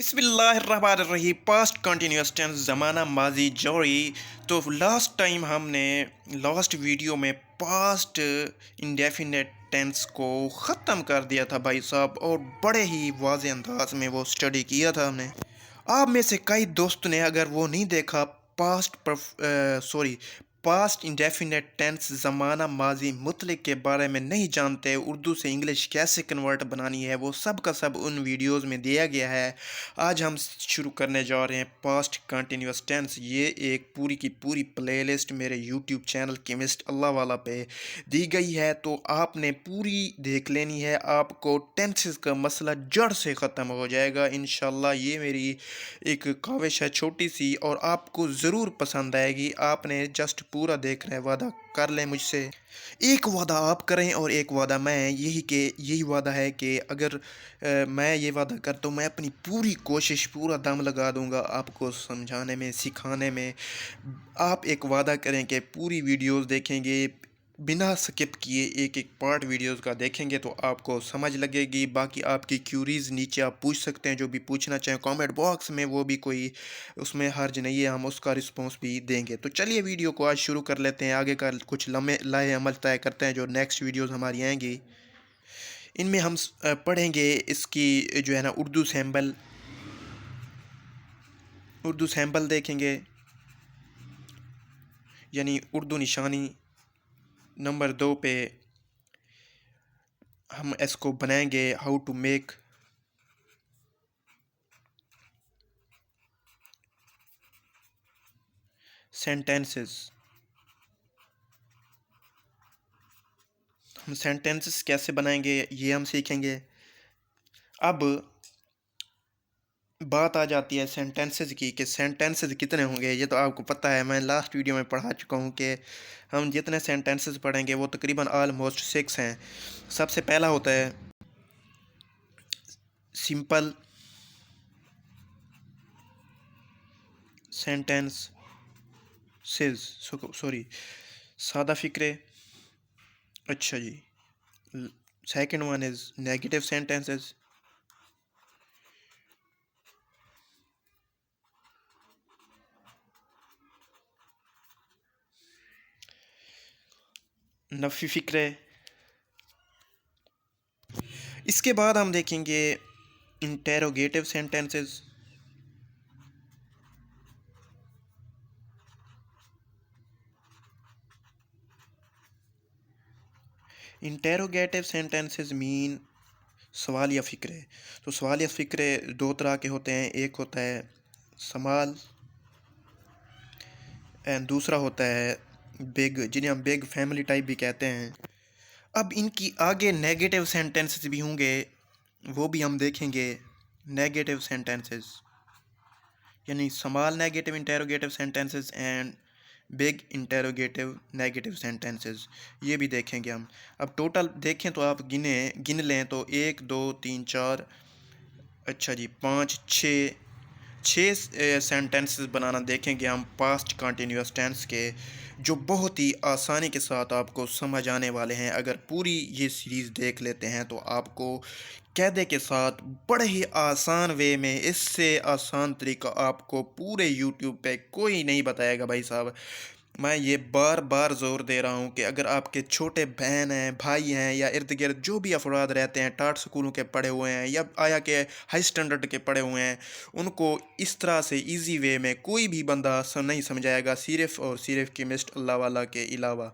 बिस्मिल्लाहिर्रहमानिर्रहीम। Past continuous tense ज़माना माजी जोरी। तो लास्ट टाइम हमने लास्ट वीडियो में पास्ट इंडेफिनेट टेंस को ख़त्म कर दिया था भाई साहब, और बड़े ही वाज़े अंदाज में वो स्टडी किया था हमने। आप में से कई दोस्त ने अगर वो नहीं देखा, पास्ट इंडेफिनेट टेंस ज़माना माजी मुतलिक के बारे में नहीं जानते, उर्दू से इंग्लिश कैसे कन्वर्ट बनानी है, वो सब का सब उन वीडियोस में दिया गया है। आज हम शुरू करने जा रहे हैं पास्ट कंटिन्यूअस टेंस। ये एक पूरी की पूरी प्लेलिस्ट मेरे यूट्यूब चैनल केमिस्ट अल्लाह वाला पे दी गई है, तो आपने पूरी देख लेनी है। आपको टेंसेस का मसला जड़ से ख़त्म हो जाएगा इंशाल्लाह। ये मेरी एक काविश है छोटी सी, और आपको ज़रूर पसंद आएगी। आपने जस्ट पूरा देखना है, वादा कर लें मुझसे। एक वादा आप करें और एक वादा मैं, यही वादा है कि अगर मैं ये वादा करता हूँ, मैं अपनी पूरी कोशिश पूरा दम लगा दूंगा आपको समझाने में, सिखाने में। आप एक वादा करें कि पूरी वीडियोस देखेंगे, बिना स्किप किए एक एक पार्ट वीडियोस का देखेंगे, तो आपको समझ लगेगी। बाकी आपकी क्यूरीज़ नीचे आप पूछ सकते हैं, जो भी पूछना चाहें कमेंट बॉक्स में, वो भी कोई उसमें हर्ज नहीं है, हम उसका रिस्पांस भी देंगे। तो चलिए वीडियो को आज शुरू कर लेते हैं। आगे का कुछ लम्हे लाहे अमल तय करते हैं जो नेक्स्ट वीडियोस हमारी आएंगी। इनमें हम पढ़ेंगे इसकी जो है ना उर्दू सैम्पल देखेंगे, यानी उर्दू निशानी। नंबर 2 पे हम इसको बनाएंगे हाउ टू मेक सेंटेंसेस। हम सेंटेंसेस कैसे बनाएंगे ये हम सीखेंगे। अब बात आ जाती है सेंटेंसेस की, कि सेंटेंसेस कितने होंगे। ये तो आपको पता है, मैं लास्ट वीडियो में पढ़ा चुका हूँ कि हम जितने सेंटेंसेस पढ़ेंगे वो तकरीबन ऑलमोस्ट 6 हैं। सबसे पहला होता है सिंपल सेंटेंसेस, सॉरी सादा फिक्रे। अच्छा जी। Second one is negative sentences. नफ़ी फिक्रे। इसके बाद हम देखेंगे interrogative sentences. Interrogative sentences mean सवालिया फ़िक्रे। तो सवालिया फ़िक्रे दो तरह के होते हैं, एक होता है समाल एंड दूसरा होता है बिग, जिन्हें हम बिग फैमिली टाइप भी कहते हैं। अब इनकी आगे नेगेटिव सेंटेंसेस भी होंगे, वो भी हम देखेंगे। नेगेटिव सेंटेंसेस यानी small negative interrogative sentences and big interrogative negative sentences, ये भी देखेंगे हम। अब टोटल देखें तो आप गिन लें तो 1 2 3 4, अच्छा जी 5 छः सेंटेंसेस बनाना देखेंगे हम पास्ट कंटिन्यूअस टेंस के, जो बहुत ही आसानी के साथ आपको समझ आने वाले हैं। अगर पूरी ये सीरीज़ देख लेते हैं तो आपको कायदे के साथ बड़े ही आसान वे में, इससे आसान तरीका आपको पूरे यूट्यूब पे कोई नहीं बताएगा भाई साहब। मैं ये बार बार ज़ोर दे रहा हूँ कि अगर आपके छोटे बहन हैं, भाई हैं, या इर्द गिर्द जो भी अफराद रहते हैं, टाट स्कूलों के पढ़े हुए हैं या आया के हाई स्टैंडर्ड के पढ़े हुए हैं, उनको इस तरह से इजी वे में कोई भी बंदा नहीं समझाएगा, सिर्फ़ और सिर्फ केमिस्ट अल्लाह वाला के अलावा।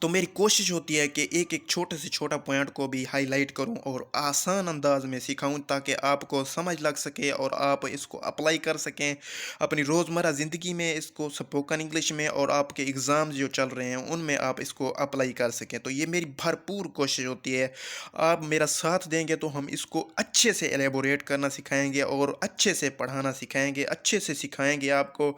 तो मेरी कोशिश होती है कि एक एक छोटे से छोटा पॉइंट को भी हाईलाइट करूं और आसान अंदाज में सिखाऊं, ताकि आपको समझ लग सके और आप इसको अप्लाई कर सकें अपनी रोज़मर्रा ज़िंदगी में, इसको स्पोकन इंग्लिश में, और आपके एग्ज़ाम्स जो चल रहे हैं उनमें आप इसको अप्लाई कर सकें। तो ये मेरी भरपूर कोशिश होती है। आप मेरा साथ देंगे तो हम इसको अच्छे से एलेबोरेट करना सिखाएंगे और अच्छे से पढ़ाना सिखाएंगे, अच्छे से सिखाएंगे आपको।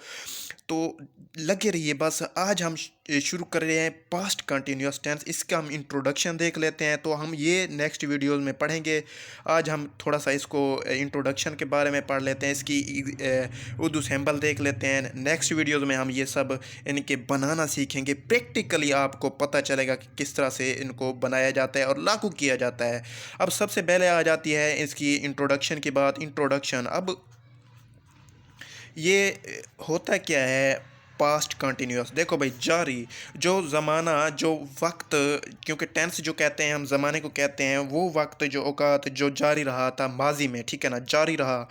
तो लगे रहिए बस। आज हम शुरू कर रहे हैं पास्ट कंटिन्यूस टेंस। इसका हम इंट्रोडक्शन देख लेते हैं, तो हम ये नेक्स्ट वीडियोस में पढ़ेंगे। आज हम थोड़ा सा इसको इंट्रोडक्शन के बारे में पढ़ लेते हैं, इसकी उर्दू सैम्पल देख लेते हैं। नेक्स्ट वीडियोस में हम ये सब इनके बनाना सीखेंगे। प्रैक्टिकली आपको पता चलेगा कि किस तरह से इनको बनाया जाता है और लागू किया जाता है। अब सबसे पहले आ जाती है इसकी इंट्रोडक्शन की बात। इंट्रोडक्शन, अब ये होता क्या है पास्ट कंटिन्यूस। देखो भाई, जारी जो ज़माना, जो वक्त, क्योंकि टेंस जो कहते हैं हम ज़माने को कहते हैं, वो वक्त जो औकात जो जारी रहा था माजी में, ठीक है ना, जारी रहा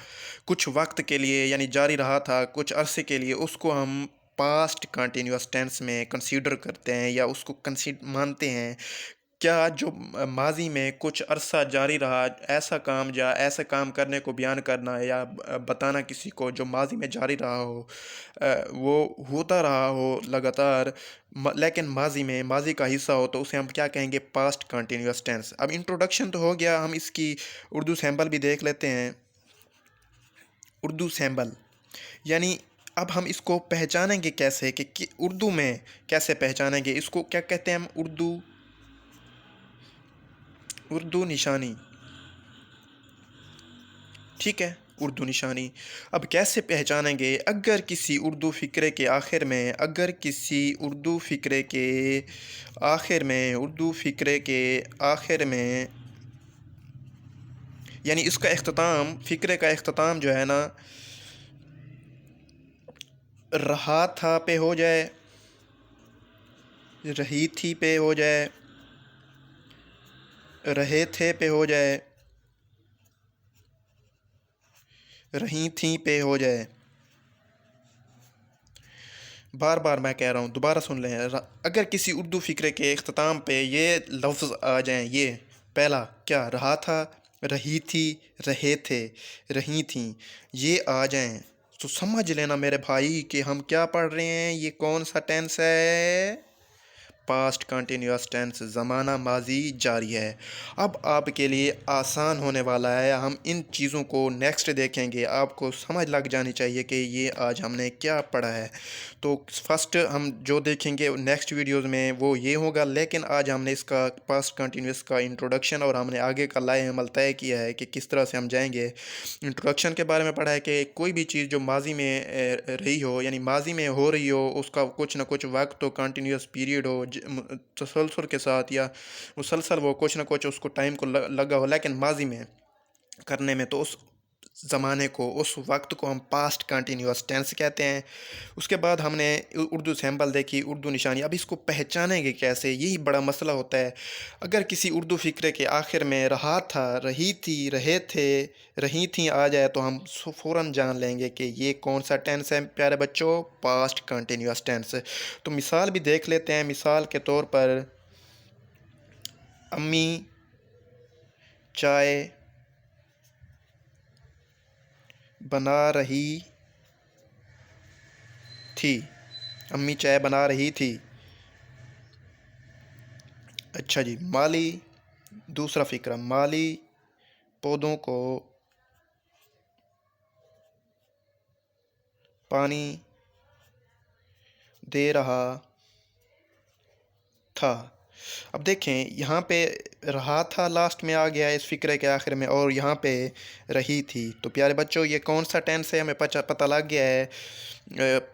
कुछ वक्त के लिए, यानी जारी रहा था कुछ अरसे के लिए, उसको हम पास्ट कंटिन्यूस टेंस में कंसीडर करते हैं या उसको मानते हैं। क्या जो माजी में कुछ अरसा जारी रहा ऐसा काम या ऐसा काम करने को बयान करना या बताना किसी को जो माजी में जारी रहा हो, वो होता रहा हो लगातार, लेकिन माजी में माजी का हिस्सा हो, तो उसे हम क्या कहेंगे, पास्ट कंटिन्यूस टेंस। अब इंट्रोडक्शन तो हो गया, हम इसकी उर्दू सैम्पल भी देख लेते हैं। उर्दू सैम्पल यानी अब हम इसको पहचानेंगे कैसे कि उर्दू में कैसे पहचानेंगे इसको, क्या कहते हैं हम, उर्दू निशानी, ठीक है, उर्दू निशानी। अब कैसे पहचानेंगे, अगर किसी उर्दू फ़िक्रे के आखिर में, अगर किसी उर्दू फ़िक्रे के आखिर में, उर्दू फ़िक्रे के आखिर में, यानी इसका इख्तिताम, फ़िक्रे का इख्तिताम जो है ना, रहा था पे हो जाए, रही थी पे हो जाए, रहे थे पे हो जाए, रही थी पे हो जाए। बार बार मैं कह रहा हूँ, दोबारा सुन लें। अगर किसी उर्दू फ़िक्रे के इख्तिताम पे ये लफ्ज़ आ जाएं, ये पहला क्या, रहा था, रही थी, रहे थे, रही थी, ये आ जाएं, तो समझ लेना मेरे भाई कि हम क्या पढ़ रहे हैं, ये कौन सा टेंस है, पास्ट कंटिन्यूस टेंस, ज़माना माजी जारी है। अब आपके लिए आसान होने वाला है, हम इन चीज़ों को नेक्स्ट देखेंगे, आपको समझ लग जानी चाहिए कि ये आज हमने क्या पढ़ा है। तो फर्स्ट हम जो देखेंगे नेक्स्ट वीडियोस में वो ये होगा, लेकिन आज हमने इसका पास्ट कंटिन्यूस का इंट्रोडक्शन और हमने आगे का लाए अमल तय किया है कि किस तरह से हम जाएंगे। इंट्रोडक्शन के बारे में पढ़ा है कि कोई भी चीज़ जो माजी में रही हो, यानी माजी में हो रही हो, उसका कुछ ना कुछ वक्त हो, कंटिन्यूस पीरियड हो, तसलसल के साथ, या मुसलसल वो कुछ ना कुछ उसको टाइम को लगा हो, लेकिन माजी में करने में, तो उस ज़माने को, उस वक्त को हम पास्ट कंटिन्यूस टेंस कहते हैं। उसके बाद हमने उर्दू सैम्पल देखी, उर्दू निशानी। अब इसको पहचानेंगे कैसे, यही बड़ा मसला होता है। अगर किसी उर्दू फ़िक्रे के आखिर में रहा था, रही थी, रहे थे, रही थी आ जाए, तो हम फ़ौरन जान लेंगे कि ये कौन सा टेंस है प्यारे बच्चों, पास्ट कंटिन्यूस टेंस। तो मिसाल भी देख लेते हैं। मिसाल के तौर पर, अम्मी चाय बना रही थी, अम्मी चाय बना रही थी। अच्छा जी, माली, दूसरा फ़िक्रा, माली पौधों को पानी दे रहा था। अब देखें, यहाँ पे रहा था लास्ट में आ गया है इस फ़िक्रे के आखिर में, और यहाँ पे रही थी। तो प्यारे बच्चों, ये कौन सा टेंस है, हमें पता लग गया है,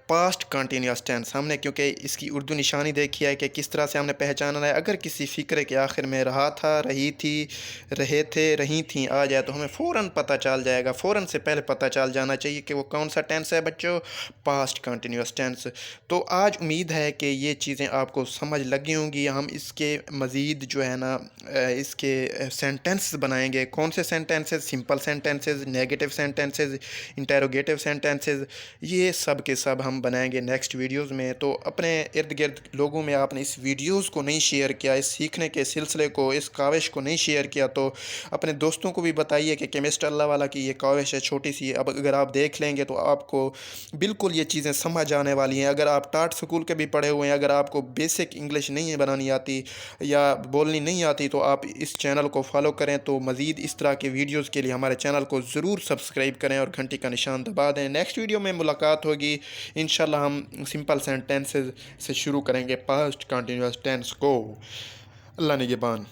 पास्ट कंटिन्यूस टेंस। हमने क्योंकि इसकी उर्दू निशानी देखी है कि किस तरह से हमने पहचाना है। अगर किसी फ़िक्रे के आखिर में रहा था, रही थी, रहे थे, रही थी आ जाए, तो हमें फ़ौरन पता चल जाएगा, फ़ौरन से पहले पता चल जाना चाहिए कि वो कौन सा टेंस है बच्चों, पास्ट कंटिन्यूस टेंस। तो आज उम्मीद है कि ये चीज़ें आपको समझ लगी होंगी। हम इसके मज़ीद जो है ना, इसके सेंटेंस बनाएंगे। कौन से sentences, simple sentences, negative sentences, interrogative sentences, ये सब के सब हम बनाएंगे नेक्स्ट वीडियोस में। तो अपने इर्द गिर्द लोगों में आपने इस वीडियोस को नहीं शेयर किया, इस सीखने के सिलसिले को, इस काविश को नहीं शेयर किया, तो अपने दोस्तों को भी बताइए कि केमिस्टर अल्लाह वाला की ये काविश है छोटी सी। अब अगर आप देख लेंगे तो आपको बिल्कुल ये चीज़ें समझ आने वाली हैं। अगर आप टाट स्कूल के भी पढ़े हुए हैं, अगर आपको बेसिक इंग्लिश नहीं है बनानी आती या बोलनी नहीं आती, तो आप इस चैनल को फॉलो करें। तो मज़ीद इस तरह के वीडियोज़ के लिए हमारे चैनल को ज़रूर सब्सक्राइब करें और घंटी का निशान दबा दें। नेक्स्ट वीडियो में मुलाकात होगी। होगी। इंशाल्लाह हम सिंपल सेंटेंसेस से शुरू करेंगे पास्ट कंटिन्यूअस टेंस को। अल्लाह निगहबान।